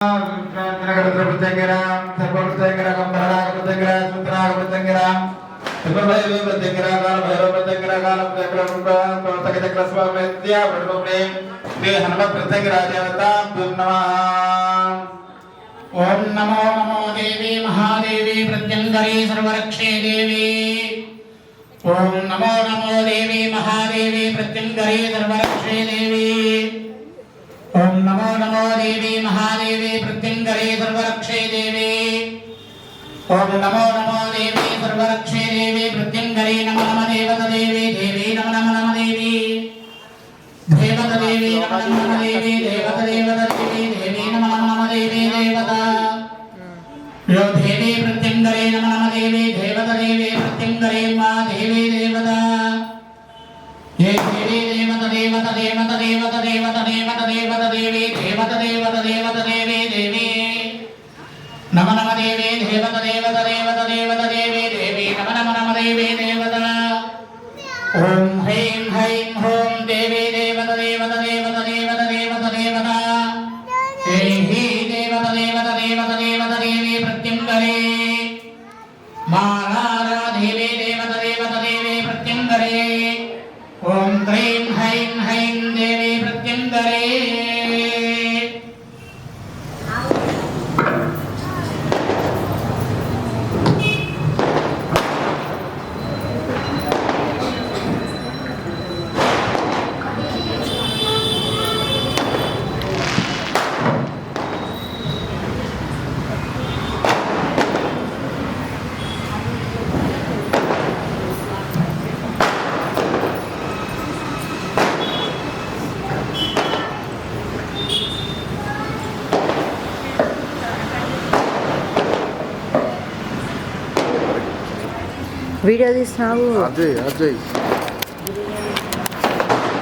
ओम नमो नमो देवी महादेवी प्रत्यंकरी सर्वरक्षे देवी। ओम नमो नमो देवी महादेवी प्रत्यंकरी सर्वरक्षे देवी। ओम नमो नमो देवी महादेवी प्रत्यंकरी सर्वरक्षे देवी। ओम नमो नमो देवी सर्वरक्षे देवी प्रत्यंकरी नमो नमः देवता देवी देवी नमो नमः देवी देवता देवी नमो नमः देवी देवता देवता देवी देवी नमो नमः देवी देवता यो देवी प्रत्यंकरे नमो नमः देवी देवता देवी प्रत्यंकरे मा देवी देवता ये देवी देवता देवता देवता देवता देवता देवता देवता देवी देवता देवता देवता देवी देवी नमो नमः देवी देवता देवता देवता देवता देवी देवी नमो नमः देवी देवता ओम ह्रीं ह्रीं ह्रूं देवी देवता देवता देवता देवता देवता देवता हे ही देवता देवता देवता देवता देवी प्रत्यंकरे माला देवी देवता देवता देवी प्रत्यंकरे ओम ह्रीं ह्रीं ह्रीं देवी प्रत्यंकरे। వీడియో తీసినావు అజయ్